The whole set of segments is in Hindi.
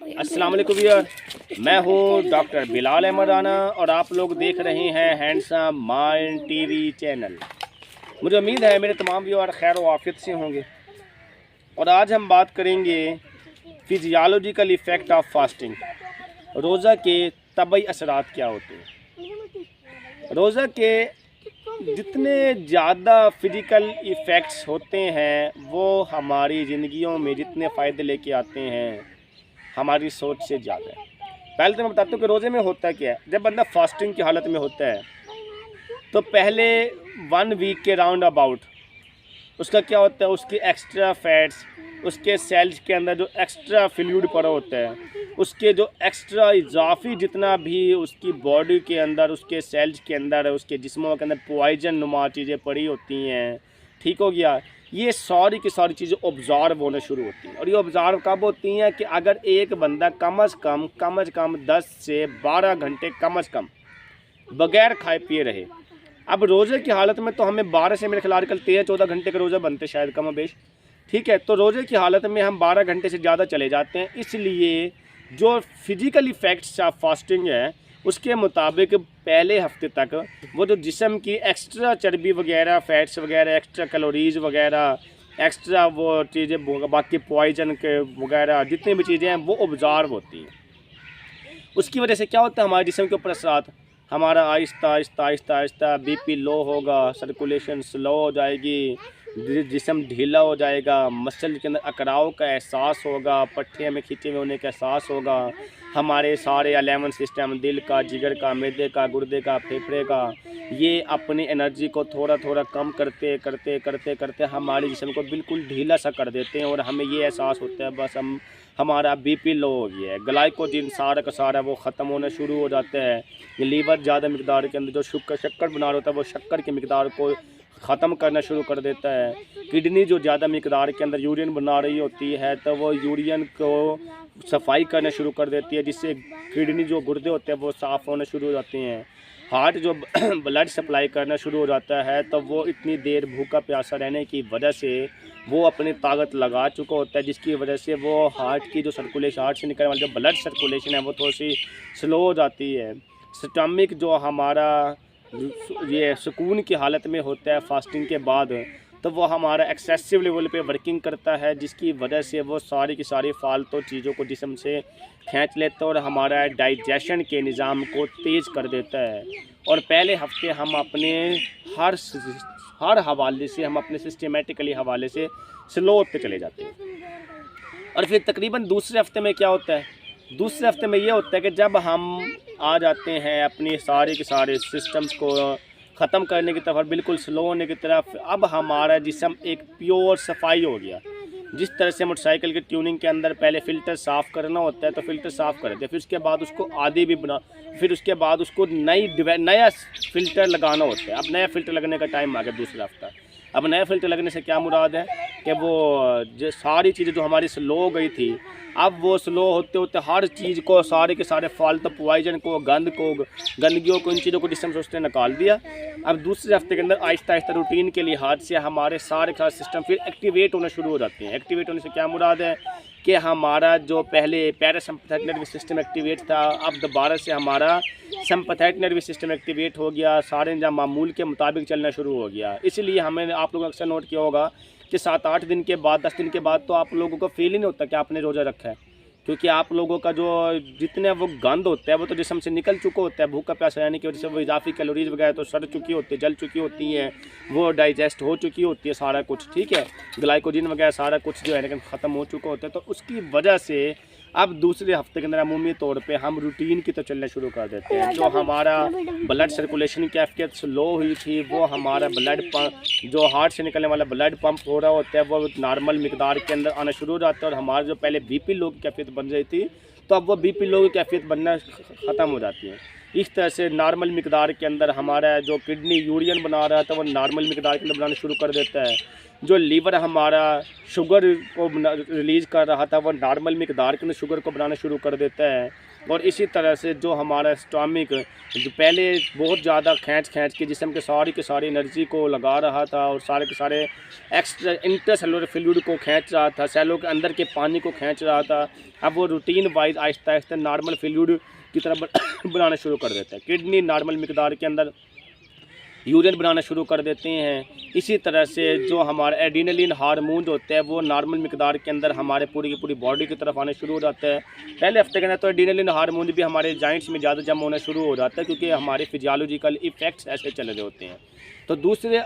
अस्सलाम वालेकुम व्यूअर, मैं हूं डॉक्टर बिलाल अहमद राना और आप लोग देख रहे हैं हैंडसम माइंड टीवी चैनल। मुझे उम्मीद है मेरे तमाम व्यूअर खैर व आफियत से होंगे और आज हम बात करेंगे फिजियोलॉजिकल इफ़ेक्ट ऑफ फास्टिंग। रोज़ा के तबई असरात क्या होते हैं। रोज़ा के जितने ज़्यादा फिज़िकल इफ़ेक्ट्स होते हैं वो हमारी ज़िंदगियों में जितने फ़ायदे लेके आते हैं हमारी सोच से ज़्यादा है। पहले तो मैं बताता हूँ कि रोज़े में होता क्या है। जब बंदा फास्टिंग की हालत में होता है तो पहले 1 वीक के राउंड अबाउट उसका क्या होता है, उसके एक्स्ट्रा फैट्स, उसके सेल्स के अंदर जो एक्स्ट्रा फ्लूइड पड़ा होता है, उसके जो एक्स्ट्रा इजाफी जितना भी उसकी बॉडी के अंदर, उसके सेल्स के अंदर, उसके जिस्मों के अंदर पॉइजन नुमा चीज़ें पड़ी होती हैं, ठीक हो गया। ये सारी की सारी चीज़ें ऑब्ज़र्व होना शुरू होती हैं। और ये ऑब्ज़र्व कब होती हैं कि अगर एक बंदा कम अज़ कम 10 से 12 घंटे कम अज़ कम बग़ैर खाए पिए रहे। अब रोज़े की हालत में तो हमें 12 से मेरे ख्याल आजकल 13-14 घंटे का रोज़ा बनते शायद कम बेश, ठीक है। तो रोज़े की हालत में हम 12 घंटे से ज़्यादा चले जाते हैं। इसलिए जो फिज़िकल इफ़ेक्ट्स ऑफ फास्टिंग है उसके मुताबिक पहले हफ्ते तक वो जो जिस्म की एक्स्ट्रा चर्बी वगैरह, फैट्स वगैरह, एक्स्ट्रा कैलोरीज़ वगैरह, एक्स्ट्रा वो चीज़ें बाकी पॉइजन के वगैरह जितनी भी चीज़ें हैं वो ऑब्ज़र्व होती हैं। उसकी वजह से क्या होता है, हमारे जिस्म के ऊपर असरात, हमारा आहिस्ता आहिस्ता आहिस्ता आहिस्ता बीपी लो होगा, सर्कुलेशन स्लो हो जाएगी, जिस्म ढीला हो जाएगा, मसल के अंदर अकड़ाव का एहसास होगा, पट्टियाँ में खींचे हुए होने का एहसास होगा। हमारे सारे 11 सिस्टम, दिल का, जिगर का, मैदे का, गुर्दे का, फेफड़े का, ये अपनी एनर्जी को थोड़ा थोड़ा कम करते करते करते करते हमारे जिस्म को बिल्कुल ढीला सा कर देते हैं। और हमें ये एहसास होता है बस हमारा बीपी लो हो गया है। ग्लाइकोजन सारा का सारा वो ख़त्म होना शुरू हो जाता है। लीवर ज़्यादा मकदार के अंदर जो शक्कर बना रहा होता है वो शक्कर की मकदार को ख़त्म करना शुरू कर देता है। किडनी जो ज़्यादा मकदार के अंदर यूरिन बना रही होती है तो वो यूरिन को सफाई करना शुरू कर देती है, जिससे किडनी जो गुर्दे होते हैं वो साफ़ होना शुरू हो जाते हैं। हार्ट जो ब्लड सप्लाई करना शुरू हो जाता है तो वो इतनी देर भूखा प्यासा रहने की वजह से वो अपनी ताकत लगा चुका होता है, जिसकी वजह से वो हार्ट की जो सर्कुलेशन, हार्ट से निकलने वाली जो ब्लड सर्कुलेशन है वो थोड़ी सी स्लो हो जाती है। स्टमक जो हमारा ये सुकून की हालत में होता है फास्टिंग के बाद, तो वो हमारा एक्सेसिव लेवल पे वर्किंग करता है, जिसकी वजह से वो सारी की सारी फालतू चीज़ों को जिस्म से खींच लेता है और हमारा डाइजेशन के निज़ाम को तेज़ कर देता है। और पहले हफ्ते हम अपने हर हवाले से, हम अपने सिस्टमेटिकली हवाले से स्लो होते चले जाते हैं। और फिर तकरीबन दूसरे हफ्ते में क्या होता है, दूसरे हफ्ते में ये होता है कि जब हम आ जाते हैं अपनी सारे के सारे सिस्टम्स को ख़त्म करने की तरफ, बिल्कुल स्लो होने की तरफ, अब हमारा जिस्म एक प्योर सफाई हो गया। जिस तरह से मोटरसाइकिल की ट्यूनिंग के अंदर पहले फ़िल्टर साफ़ करना होता है तो फ़िल्टर साफ़ कर देते हैं, फिर उसके बाद उसको आदि भी बना, फिर उसके बाद उसको नया फ़िल्टर लगाना होता है। अब नया फ़िल्टर लगने का टाइम आ गया दूसरा हफ्ता। अब नया फ़िल्टर लगने से क्या मुराद है कि वो जो सारी चीज़ें जो हमारी स्लो हो गई थी, अब वो स्लो होते होते हर चीज़ को, सारे के सारे फालतू पॉइजन को, गंदगियों को, इन चीज़ों को जिस्म से उसने निकाल दिया। अब दूसरे हफ्ते के अंदर आहिस्ता आहिस्ता रूटीन के लिहाज से हमारे सारे का सिस्टम फिर एक्टिवेट होना शुरू हो जाते हैं। एक्टिवेट होने से क्या मुराद है कि हमारा जो पहले पैरासिम्पैथेटिक नर्वस सिस्टम एक्टिवेट था, अब दोबारा से हमारा सिम्पैथेटिक नर्वस सिस्टम एक्टिवेट हो गया, सारे निज़ाम मामूल के मुताबिक चलना शुरू हो गया। इसलिए हमें, आप लोगों ने अक्सर नोट किया होगा कि 7-8 दिन के बाद, 10 दिन के बाद तो आप लोगों को फील ही नहीं होता कि आपने रोज़ा रखा है, क्योंकि आप लोगों का जो जितने वो गंद होता है वो तो जिस्म से निकल चुका होता है। भूखा प्यासा रहने की वजह से वो इजाफी कैलोरीज वगैरह तो सड़ चुकी होती है, जल चुकी होती हैं, वो डाइजेस्ट हो चुकी होती है सारा कुछ, ठीक है। ग्लाइकोजन वगैरह सारा कुछ जो है लेकिन ख़त्म हो चुका होता है। तो उसकी वजह से अब दूसरे हफ्ते के अंदर अमूमी तौर पे हम रूटीन की तो चलना शुरू कर देते हैं। जो हमारा ब्लड सर्कुलेशन की कैफियत स्लो हुई थी, वो हमारा ब्लड पंप, जो हार्ट से निकलने वाला ब्लड पंप हो रहा होता है, वो नॉर्मल मिकदार के अंदर आना शुरू हो जाता है। और हमारा जो पहले बीपी लो की कैफियत बन रही थी, तो अब वो बीपी लो की कैफियत बनना ख़त्म हो जाती है। इस तरह से नॉर्मल मिकदार के अंदर हमारा जो किडनी यूरिन बना रहा था वो नॉर्मल मिकदार के अंदर बनाना शुरू कर देता है। जो लीवर हमारा शुगर को रिलीज़ कर रहा था वो नॉर्मल मिकदार के अंदर शुगर को बनाना शुरू कर देता है। और इसी तरह से जो हमारा स्टॉमिक जो पहले बहुत ज़्यादा खींच के जिस्म के सारी एनर्जी को लगा रहा था और सारे के सारे एक्स्ट्रा इंटरसेलुलर फ्लूइड को खींच रहा था, सेलों के अंदर के पानी को खींच रहा था, अब वो routine wise Aahista Aahista normal fluid की तरह बनाना शुरू कर देता है। किडनी नॉर्मल मिकदार के अंदर यूरिन बनाना शुरू कर देते हैं। इसी तरह से जो हमारा एड्रेनलिन हार्मोन होता है वो नॉर्मल मिकदार के अंदर हमारे पूरी की पूरी बॉडी की तरफ आना शुरू हो जाता है। पहले हफ्ते के अंदर तो एड्रेनलिन हार्मोन भी हमारे जॉइंट्स में ज़्यादा जमा होना शुरू हो जाता है क्योंकि हमारे फिजियोलॉजिकल इफ़ेक्ट्स ऐसे चले रहे होते हैं। तो दूसरे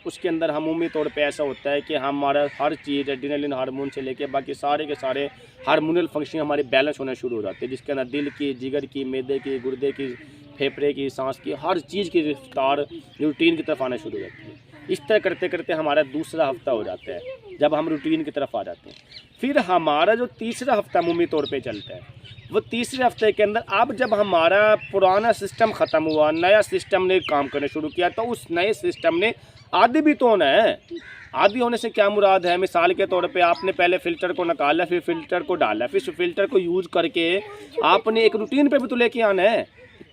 उसके अंदर अमूमी तौर पे ऐसा होता है कि हमारा हर चीज़ एड्रेनलिन हार्मोन से लेके बाकी सारे के सारे हार्मोनल फंक्शन हमारे बैलेंस होना शुरू हो जाते हैं, जिसके अंदर दिल की, जिगर की, मैदे की, गुर्दे की, फेफड़े की, सांस की, हर चीज़ की रफ्तार रूटीन की तरफ आना शुरू हो जाती है। इस तरह करते करते हमारा दूसरा हफ्ता हो जाता है जब हम रूटीन की तरफ आ जाते हैं। फिर हमारा जो तीसरा हफ्ता अमूमी तौर पे चलता है, वो तीसरे हफ्ते के अंदर अब जब हमारा पुराना सिस्टम ख़त्म हुआ, नया सिस्टम ने काम करना शुरू किया, तो उस नए सिस्टम ने आदि भी तो होना है। आदि होने से क्या मुराद है? मिसाल के तौर पे आपने पहले फ़िल्टर को निकाला, फिर फ़िल्टर को डाला, फिर फ़िल्टर को यूज़ करके आपने एक रूटीन पे भी तो लेके आना है।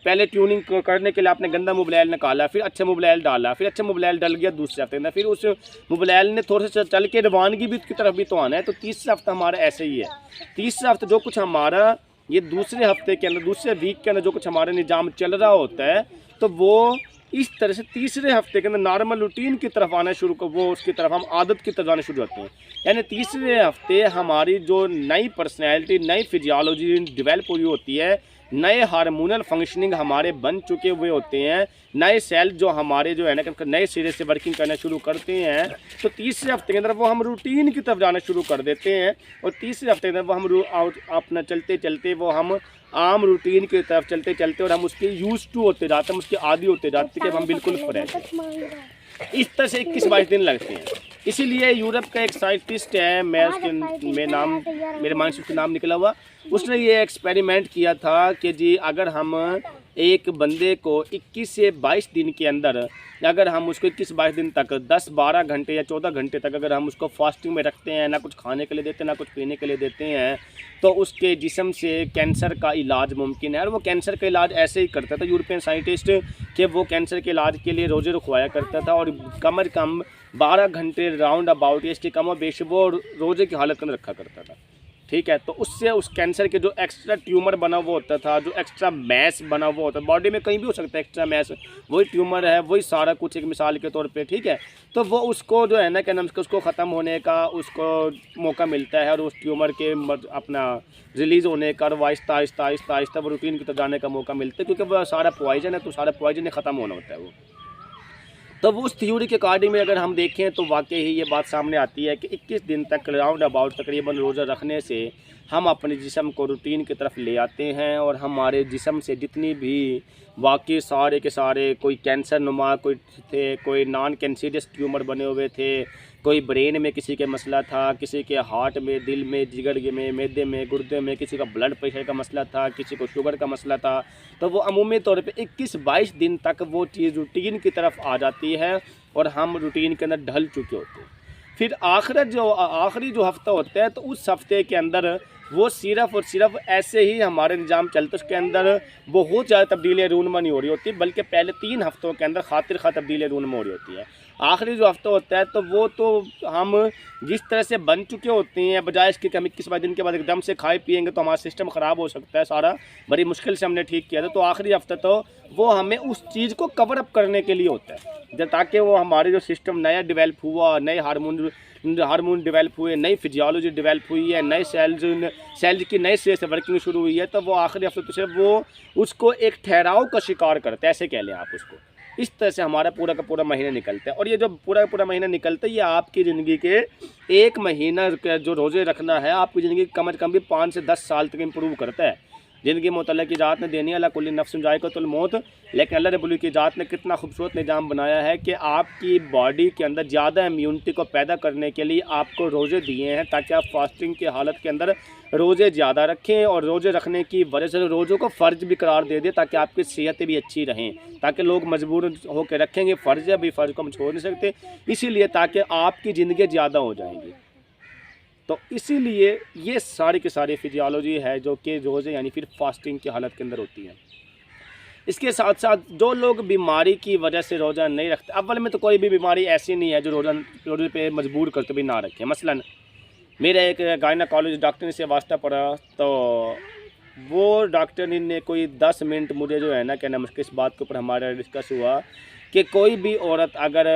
पहले ट्यूनिंग करने के लिए आपने गंदा मोबाइल निकाला, फिर अच्छा मोबाइल डाला, फिर अच्छा मोबाइल डल गया दूसरे हफ्ते अंदर, फिर उस मोबाइल ने थोड़े से चल के रवानगी भी की तरफ भी तो आना है। तो तीसरा हफ्ता हमारा ऐसे ही है। तीसरा हफ्ता जो कुछ हमारा ये दूसरे हफ्ते के अंदर, दूसरे वीक के अंदर जो कुछ हमारा निज़ाम चल रहा होता है, तो वो इस तरह से तीसरे हफ्ते के अंदर नॉर्मल रूटीन की तरफ आना शुरू कर, वो उसकी तरफ हम आदत की तरफ आना शुरू होते हैं। यानी तीसरे हफ्ते हमारी जो नई पर्सनैलिटी, नई फिजियोलॉजी डेवलप हुई होती है, नए हार्मोनल फंक्शनिंग हमारे बन चुके हुए होते हैं, नए सेल जो हमारे जो है ना नए सिरे से वर्किंग करना शुरू करते हैं, तो तीसरे हफ्ते के अंदर वो हम रूटीन की तरफ जाना शुरू कर देते हैं। और तीसरे हफ्ते के अंदर वो हम अपना चलते चलते वो हम आम रूटीन की तरफ चलते चलते और हम उसके यूज टू होते जाते हैं, हम उसके आदी होते जाते हैं कि हम बिल्कुल फ्रेश हैं। इस तरह से 21-22 दिन लगते हैं। इसीलिए यूरोप का एक साइंटिस्ट है, मैं उसके मेरे माइंड से उसका नाम निकला हुआ, उसने ये एक्सपेरिमेंट किया था कि जी अगर हम एक बंदे को 21 से 22 दिन के अंदर, अगर हम उसको 21-22 दिन तक 10-12 घंटे या 14 घंटे तक अगर हम उसको फास्टिंग में रखते हैं, ना कुछ खाने के लिए देते हैं, ना कुछ पीने के लिए देते हैं, तो उसके जिस्म से कैंसर का इलाज मुमकिन है। और वो कैंसर का इलाज ऐसे ही करता था यूरोपियन साइंटिस्ट कि वो कैंसर के इलाज के लिए रोज़े रखवाया करता था और कम से कम 12 घंटे राउंड अबाउट इसके कम और बेश वो रोज़े की हालत के अंदर रखा करता था। ठीक है, तो उससे उस कैंसर के जो एक्स्ट्रा ट्यूमर बना हुआ होता था, जो एक्स्ट्रा मैस बना हुआ होता है, बॉडी में कहीं भी हो सकता है एक्स्ट्रा मैस, वही ट्यूमर है, वही सारा कुछ एक मिसाल के तौर पे, ठीक है, तो वो उसको जो है ना क्या नाम उसको ख़त्म होने का उसको मौका मिलता है और उस ट्यूमर के अपना रिलीज़ होने का, और वो आहिस्ता आहिस्ता आहिस्ता आहिस्ता वो रूटीन की तरफ जाने का मौका मिलता है, क्योंकि वो सारा पॉइजन है, तो सारा पॉइजन ही ख़त्म होना होता है वो। तो वो उस थ्योरी के अकॉर्डिंग में अगर हम देखें तो वाकई ही ये बात सामने आती है कि 21 दिन तक राउंड अबाउट तकरीबन रोज़ा रखने से हम अपने जिस्म को रूटीन की तरफ ले आते हैं और हमारे जिस्म से जितनी भी वाकई सारे के सारे कोई कैंसर नुमा कोई थे, कोई नॉन कैंसरियस ट्यूमर बने हुए थे, कोई ब्रेन में किसी के मसला था, किसी के हार्ट में, दिल में, जिगर में, मैदे में, गुर्दे में, किसी का ब्लड प्रेशर का मसला था, किसी को शुगर का मसला था, तो वो अमूमी तौर पे 21-22 दिन तक वो चीज़ रूटीन की तरफ आ जाती है और हम रूटीन के अंदर ढल चुके होते हैं। फिर आखिरी जो हफ्ता होता है, तो उस हफ्ते के अंदर वो सिर्फ़ और सिर्फ ऐसे ही हमारे निज़ाम चलते, उसके अंदर बहुत ज़्यादा तब्दीलियाँ रूनमा नहीं हो रही होती, बल्कि पहले 3 हफ्तों के अंदर खातिर खा तब्दीलियाँ रूनमा हो रही होती है। आखिरी जो हफ्ता होता है तो वो तो हम जिस तरह से बन चुके होते हैं, बजाय इसके कि हम 21-22 दिन के बाद एकदम से खाए पिएंगे तो हमारा सिस्टम ख़राब हो सकता है सारा, बड़ी मुश्किल से हमने ठीक किया था। तो आखिरी हफ्ता तो वो हमें उस चीज़ को कवर अप करने के लिए होता है, ताकि वो हमारे जो सिस्टम नया डेवलप हुआ, नए हार्मोन डेवलप हुए, नई फिजियोलॉजी डेवलप हुई है, नए सेल्स की नए सिरे से वर्किंग शुरू हुई है, तो वो आखिरी हफ्ते तो सिर्फ वो उसको एक ठहराव का शिकार करता है, ऐसे कह लें आप उसको। इस तरह से हमारा पूरा का पूरा महीना निकलता है। और ये जो पूरा का पूरा महीना निकलता है, ये आपकी ज़िंदगी के 1 महीना जो रोज़े रखना है, आपकी ज़िंदगी कम से कम भी 5 से 10 साल तक इम्प्रूव करता है। ज़िंदगी में अल्लाह की ज़ात ने देनी है, अल्लाह कुल्ली नफ्सिन ज़ाइक़तुल मौत, लेकिन अल्लाह रब्बुल की ज़ात ने कितना खूबसूरत निज़ाम बनाया है कि आपकी बॉडी के अंदर ज़्यादा इम्यूनिटी को पैदा करने के लिए आपको रोज़े दिए हैं, ताकि आप फास्टिंग की हालत के अंदर रोज़े ज़्यादा रखें और रोज़े रखने की वजह से रोज़ों को फ़र्ज भी करार दे दें, ताकि आपकी सेहत भी अच्छी रहें, ताकि लोग मजबूर होकर रखेंगे। फ़र्ज है, अभी फ़र्ज को हम छोड़ नहीं सकते, इसीलिए ताकि आपकी ज़िंदगी ज़्यादा हो जाएंगी। तो इसीलिए ये सारी की सारी फिजियोलॉजी है जो कि रोज़े यानी फिर फास्टिंग की हालत के अंदर होती है। इसके साथ साथ जो लोग बीमारी की वजह से रोज़ा नहीं रखते, अव्वल में तो कोई भी बीमारी ऐसी नहीं है जो रोज़े पे मजबूर करके भी ना रखें। मसलन मेरे एक गायनेकोलॉजिस्ट डॉक्टर से वास्ता पड़ा, तो वो डॉक्टर ने कोई 10 मिनट मुझे जो है ना क्या नाम उसके इस बात के ऊपर हमारा डिस्कस हुआ कि कोई भी औरत अगर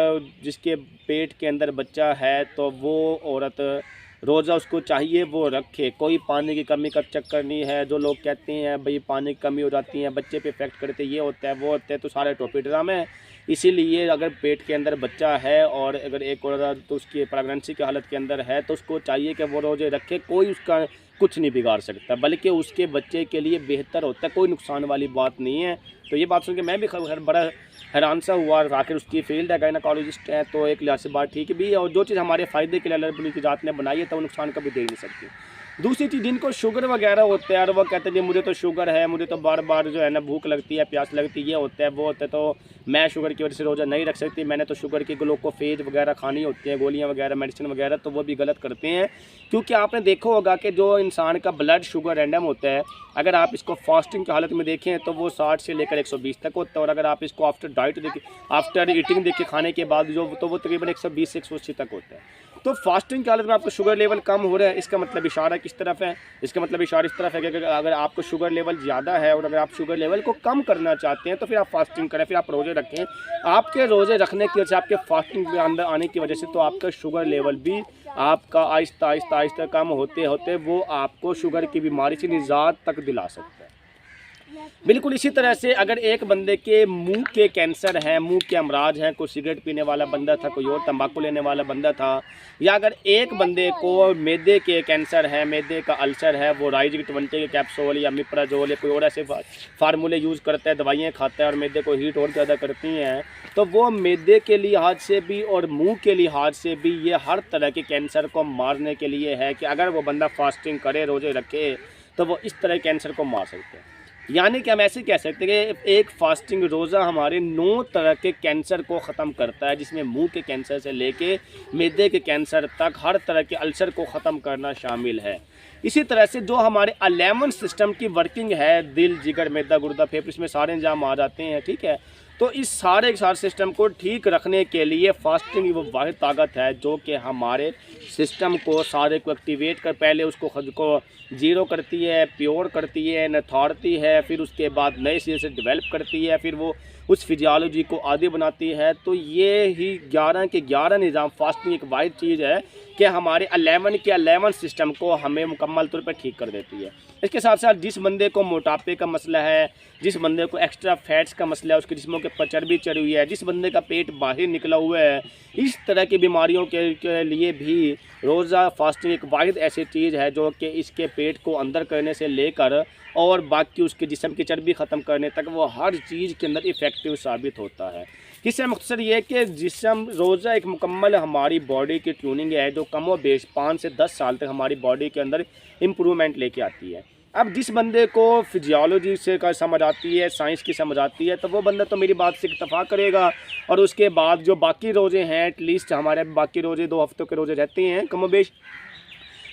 जिसके पेट के अंदर बच्चा है तो वो औरत रोज़ा उसको चाहिए वो रखे, कोई पानी की कमी का चक्कर नहीं है। जो लोग कहते हैं भाई पानी की कमी हो जाती है, बच्चे पे इफेक्ट करते, ये होता है वो होता है, तो सारे टोपी ड्रामे हैं। इसीलिए अगर पेट के अंदर बच्चा है और अगर एक औरत तो उसकी प्रेगनेंसी की हालत के अंदर है तो उसको चाहिए कि वो रोज़े रखे, कोई उसका कुछ नहीं बिगाड़ सकता, बल्कि उसके बच्चे के लिए बेहतर होता है, कोई नुकसान वाली बात नहीं है। तो ये बात सुन के मैं भी बड़ा हैरान सा हुआ। आखिर उसकी फील्ड है, गायनेकोलॉजिस्ट है, तो एक लिहाज से बात ठीक भी है, और जो चीज़ हमारे फ़ायदे के लिए अल्लाह रब्बुल इज़्ज़त ज़ात ने बनाई है तो वो नुकसान कभी दे नहीं सकती। दूसरी चीज़, जिनको शुगर वगैरह होता है और वो कहते हैं मुझे तो शुगर है, मुझे तो बार बार जो है ना भूख लगती है, प्यास लगती है, ये होता है वो होता है, तो मैं शुगर की वजह से रोज़ा नहीं रख सकती, मैंने तो शुगर की ग्लूकोफेज वगैरह खानी होती है, गोलियां वगैरह मेडिसिन वगैरह, तो वो भी गलत करते हैं। क्योंकि आपने देखा होगा कि जो इंसान का ब्लड शुगर रैंडम होता है, अगर आप इसको फास्टिंग की हालत में देखें तो वो 60 से लेकर 120 तक होता है, और अगर आप इसको आफ्टर डाइट देखें, आफ्टर ईटिंग देखें, खाने के बाद जो तो वो तकरीबन 120 से 180 तक होता है। तो फास्टिंग की हालत में आपका शुगर लेवल कम हो रहा है, इसका मतलब इशारा किस तरफ है? इसका मतलब इशारा इस तरफ है कि अगर आपको शुगर लेवल ज़्यादा है और अगर आप शुगर लेवल को कम करना चाहते हैं तो फिर आप फास्टिंग करें, फिर आप रोज़े रखें। आपके रोज़े रखने की वजह से, आपके फास्टिंग के अंदर आने की वजह से तो आपका शुगर लेवल भी आपका आहिस्ता आहिस्ता आहिस्ता कम होते होते वो आपको शुगर की बीमारी से निजात तक दिला सकता है। बिल्कुल इसी तरह से अगर एक बंदे के मुंह के कैंसर है, मुंह के अमराज हैं, कोई सिगरेट पीने वाला बंदा था, कोई और तंबाकू लेने वाला बंदा था, या अगर एक बंदे को मैदे के कैंसर है, मैदे का अल्सर है, वो राइजिक 20 के कैप्सूल या मिप्राजोल या कोई और ऐसे फार्मूले यूज़ करता है, दवाइयाँ खाता है और मैदे को हीट और ज़्यादा करती हैं, तो वो मैदे के लिहाज से भी और मुँह के लिहाज से भी ये हर तरह के कैंसर को मारने के लिए है कि अगर वो बंदा फास्टिंग करे, रोज़े रखे, तो वो इस तरह कैंसर को मार सकते हैं। यानी कि हम ऐसे कह सकते हैं कि एक फास्टिंग रोज़ा हमारे 9 तरह के कैंसर को ख़त्म करता है, जिसमें मुंह के कैंसर से लेके मैदे के कैंसर तक हर तरह के अल्सर को ख़त्म करना शामिल है। इसी तरह से जो हमारे 11 सिस्टम की वर्किंग है, दिल, जिगर, मैदा, गुर्दा, फेफड़े, इसमें सारे इंजाम आ जाते हैं, ठीक है। तो इस सारे सिस्टम को ठीक रखने के लिए फास्टिंग वो वाहिद ताकत है जो कि हमारे सिस्टम को सारे को एक्टिवेट कर, पहले उसको खुद को ज़ीरो करती है, प्योर करती है, नथाड़ती है, फिर उसके बाद नए सिरे से डेवलप करती है, फिर वो उस फिजियोलॉजी को आदि बनाती है। तो ये ही 11 के 11 निज़ाम, फास्टिंग एक वाहिद चीज़ है कि हमारे 11 के 11 सिस्टम को हमें मुकम्मल तौर पर ठीक कर देती है। इसके साथ साथ जिस बंदे को मोटापे का मसला है, जिस बंदे को एक्स्ट्रा फैट्स का मसला है, उसके जिस्मों के ऊपर चर्बी चढ़ी हुई है, जिस बंदे का पेट बाहर निकला हुआ है, इस तरह की बीमारियों के लिए भी रोज़ा फास्टिंग एक वाहिद ऐसी चीज़ है जो कि इसके पेट को अंदर करने से लेकर और बाकी उसके जिस्म की चर्बी ख़त्म करने तक वो हर चीज़ के अंदर इफ़ेक्टिव साबित होता है। किससे मुख्तसर ये कि जिस्म रोज़ा एक मुकम्मल हमारी बॉडी की ट्यूनिंग है जो कम व बेश 5 से 10 साल तक हमारी बॉडी के अंदर इम्प्रूवमेंट लेके आती है। अब जिस बंदे को फिजियोलॉजी से का समझ आती है, साइंस की समझ आती है, तो वो बंदा तो मेरी बात से इत्तफाक करेगा, और उसके बाद जो बाकी रोज़े हैं, एटलीस्ट हमारे बाकी रोज़े 2 हफ्तों के रोज़े रहते हैं कम बेश,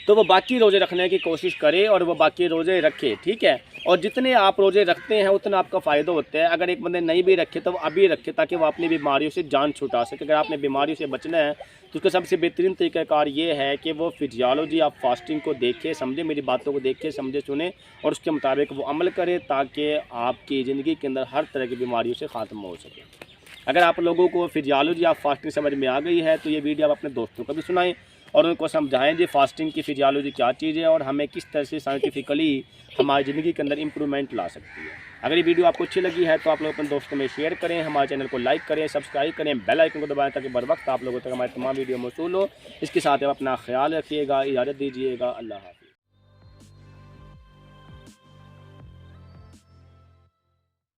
तो वो बाकी रोज़े रखने की कोशिश करे और वो बाकी रोज़े रखे, ठीक है। और जितने आप रोज़े रखते हैं उतना आपका फ़ायदा होता है। अगर एक बंदे नहीं भी रखे तो वो अभी रखे ताकि वो अपनी बीमारियों से जान छुटा सके। अगर आपने बीमारियों से बचना है तो उसका सबसे बेहतरीन तरीक़ाकार ये है कि वो फिजियोलॉजी आप फास्टिंग को देखे समझे, मेरी बातों को देखे समझे सुने और उसके मुताबिक वो अमल करे ताकि आपकी ज़िंदगी के अंदर हर तरह की बीमारियों से ख़त्म हो सके। अगर आप लोगों को फिजियोलॉजी आप फास्टिंग समझ में आ गई है तो ये वीडियो आप अपने दोस्तों को भी सुनाएं और उनको समझाएं जी फास्टिंग की फिजियोलॉजी क्या चीज़ है और हमें किस तरह से साइंटिफिकली हमारी ज़िंदगी के अंदर इम्प्रूवमेंट ला सकती है। अगर ये वीडियो आपको अच्छी लगी है तो आप लोग अपने दोस्तों में शेयर करें, हमारे चैनल को लाइक करें, सब्सक्राइब करें, बेल आइकन को दबाएं ताकि बर वक्त आप लोगों तक हमारे तमाम वीडियो मौसूल हो। इसके साथ आप अपना ख्याल रखिएगा, इजाज़त दीजिएगा, अल्लाह हाफ़िज़।